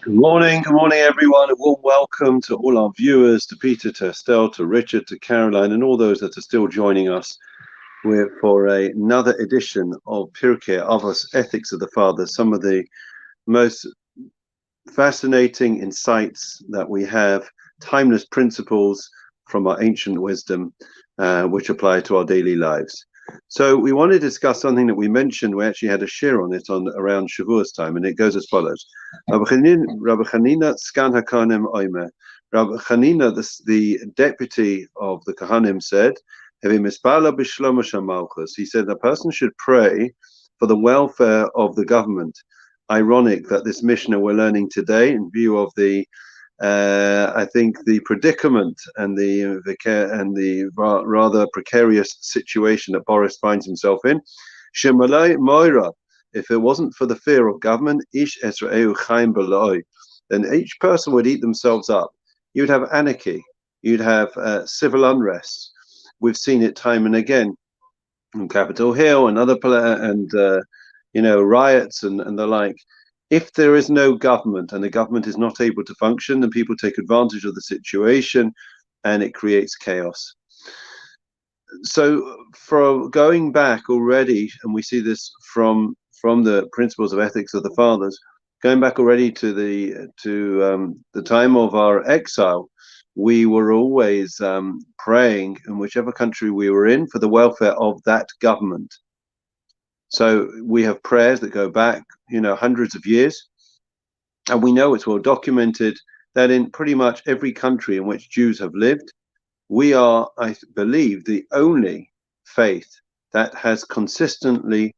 Good morning, everyone. A warm welcome to all our viewers, to Peter, to Estelle, to Richard, to Caroline, and all those that are still joining us. We're for another edition of Pirkei Avos, Ethics of the Fathers, some of the most fascinating insights that we have, timeless principles from our ancient wisdom, which apply to our daily lives. So we want to discuss something that we mentioned. We actually had a share on it on around Shavuos time, and it goes as follows. Rabbi Chanina Skan HaKahanim Omer. Rabbi Chanina, the deputy of the Kahanim, said, he said a person should pray for the welfare of the government. Ironic that this Mishnah we're learning today, in view of the I think the predicament and the rather precarious situation that Boris finds himself in. Shemalai Moira, if it wasn't for the fear of government, Ish Esra'eu Chaim Beloi, then each person would eat themselves up. You'd have anarchy, you'd have civil unrest. We've seen it time and again on Capitol Hill and other riots and the like. If there is no government and the government is not able to function, then people take advantage of the situation and it creates chaos. So from going back already, and we see this from the principles of ethics of the fathers, going back already to the time of our exile, we were always praying in whichever country we were in for the welfare of that government. So we have prayers that go back, hundreds of years. And we know it's well documented that in pretty much every country in which Jews have lived, we are, I believe, the only faith that has consistently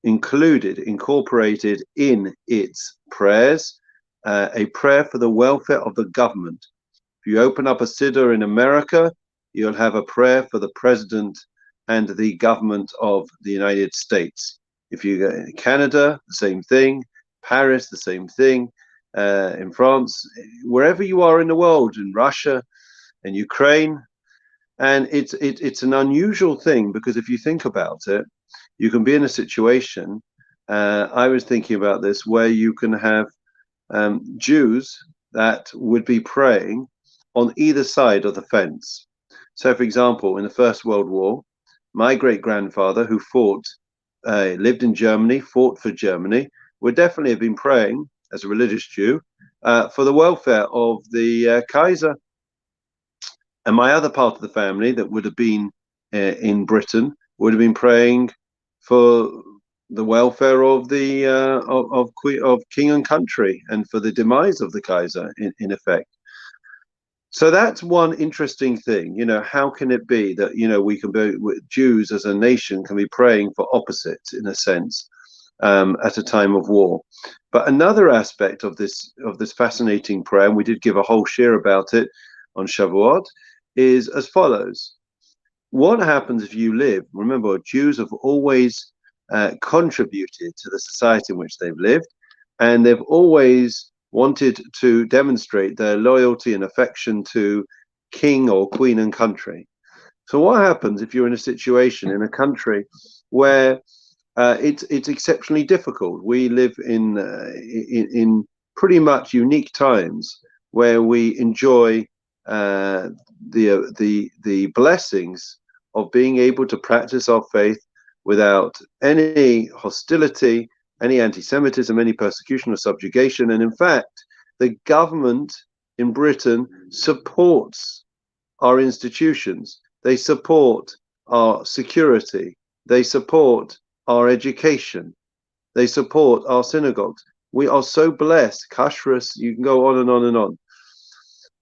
incorporated in its prayers, a prayer for the welfare of the government. If you open up a Siddur in America, you'll have a prayer for the president and the government of the United States. If you go in Canada, the same thing. Paris, the same thing. In France, wherever you are in the world, in Russia and Ukraine. And it's an unusual thing, because if you think about it, you can be in a situation, I was thinking about this, where you can have Jews that would be praying on either side of the fence. So, for example, in the First World War, my great-grandfather, who lived in Germany, fought for Germany, would definitely have been praying, as a religious Jew, for the welfare of the Kaiser. And my other part of the family that would have been in Britain would have been praying for the welfare of the of king and country, and for the demise of the Kaiser, in effect. So that's one interesting thing. How can it be that we can be, Jews as a nation can be praying for opposites, in a sense, at a time of war? But another aspect of this fascinating prayer, and we did give a whole share about it on Shavuot, is as follows. What happens if you live? Remember, Jews have always contributed to the society in which they've lived, and they've always wanted to demonstrate their loyalty and affection to king or queen and country. So what happens if you're in a situation in a country where it's exceptionally difficult? We live in pretty much unique times where we enjoy the blessings of being able to practice our faith without any hostility, any anti-Semitism, any persecution or subjugation. And in fact, the government in Britain supports our institutions. They support our security. They support our education. They support our synagogues. We are so blessed. Kashrus, you can go on and on and on.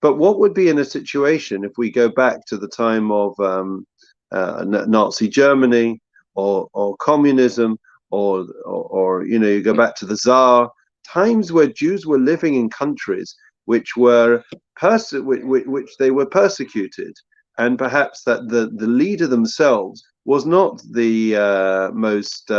But what would be in a situation if we go back to the time of Nazi Germany or communism, or you go back to the Tsar, times where Jews were living in countries which they were persecuted, and perhaps that the leader themselves was not the most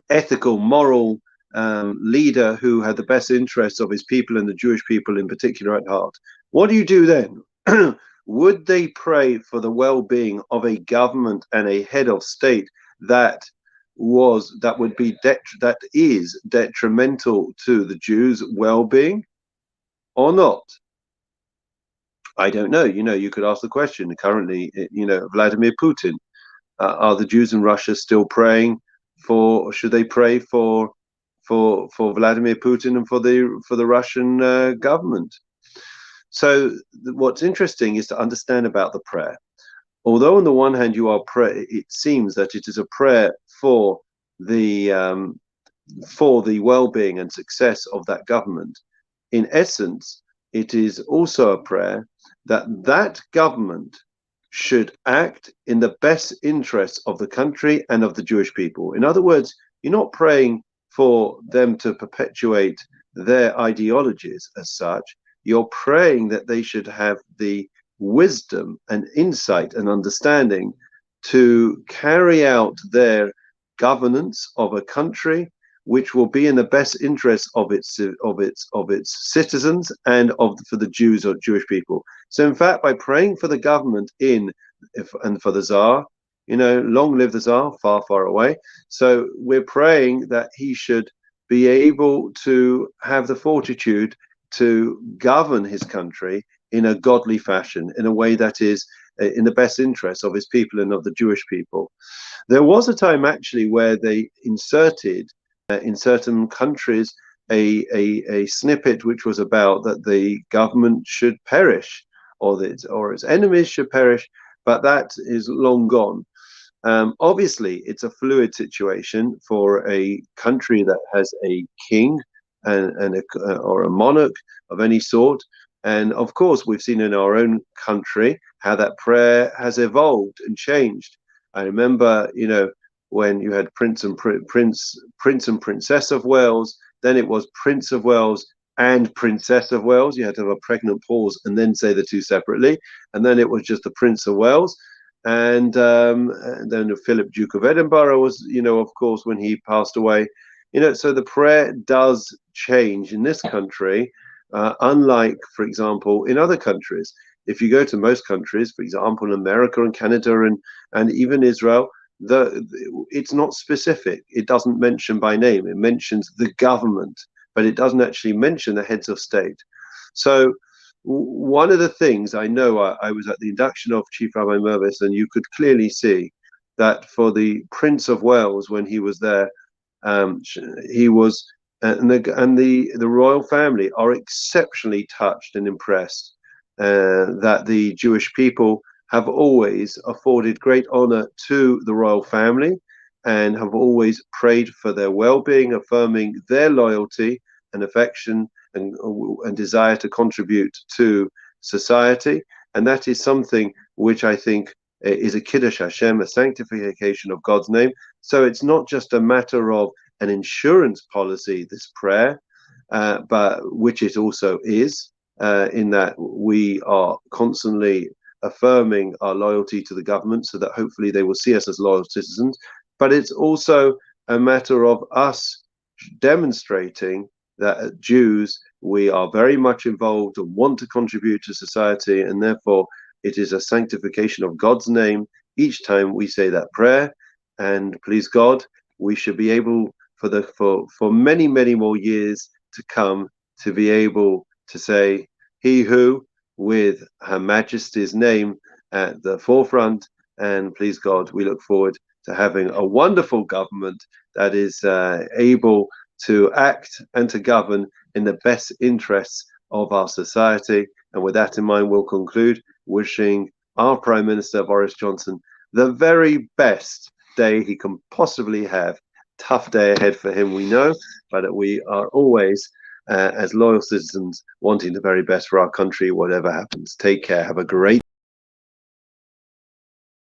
ethical, moral leader who had the best interests of his people and the Jewish people in particular at heart. What do you do then? Would they pray for the well-being of a government and a head of state that would be that is detrimental to the Jews' well-being or not? I don't know. You could ask the question. Currently, Vladimir Putin. Are the Jews in Russia still praying for? Or should they pray for Vladimir Putin and for the Russian government? So what's interesting is to understand about the prayer. Although on the one hand you are it seems that it is a prayer for the well-being and success of that government. In essence, it is also a prayer that that government should act in the best interests of the country and of the Jewish people. In other words, you're not praying for them to perpetuate their ideologies as such. You're praying that they should have the wisdom and insight and understanding to carry out their governance of a country which will be in the best interest of its citizens and for the Jews or Jewish people. So in fact, by praying for the government and for the Tsar, long live the Tsar, far, far away. So we're praying that he should be able to have the fortitude to govern his country in a godly fashion, in a way that is in the best interest of his people and of the Jewish people. There was a time actually where they inserted in certain countries a snippet which was about that the government should perish or its enemies should perish, but that is long gone. Obviously, it's a fluid situation for a country that has a king or a monarch of any sort. And of course, we've seen in our own country how that prayer has evolved and changed. I remember, when you had Prince and Princess of Wales, then it was Prince of Wales and Princess of Wales. You had to have a pregnant pause and then say the two separately. And then it was just the Prince of Wales. And then Philip, Duke of Edinburgh was, of course, when he passed away. So the prayer does change in this country, unlike, for example, in other countries. If you go to most countries, for example, in America and Canada and even Israel, it's not specific. It doesn't mention by name. It mentions the government, but it doesn't actually mention the heads of state. So one of the things I know, I was at the induction of Chief Rabbi Mervis, and you could clearly see that for the Prince of Wales, when he was there, he was, and the royal family are exceptionally touched and impressed that the Jewish people have always afforded great honor to the royal family and have always prayed for their well-being, affirming their loyalty and affection and desire to contribute to society. And that is something which I think is a Kiddush Hashem, a sanctification of God's name. So it's not just a matter of an insurance policy, this prayer, but which it also is, in that we are constantly affirming our loyalty to the government so that hopefully they will see us as loyal citizens. But it's also a matter of us demonstrating that as Jews, we are very much involved and want to contribute to society, and therefore it is a sanctification of God's name each time we say that prayer. And please God, we should be able for many, many more years to come to be able to say, he who, with Her Majesty's name at the forefront. And please God, we look forward to having a wonderful government that is able to act and to govern in the best interests of our society. And with that in mind, we'll conclude wishing our Prime Minister, Boris Johnson, the very best day he can possibly have. Tough day ahead for him, we know, but we are always, as loyal citizens, wanting the very best for our country, whatever happens. Take care. Have a great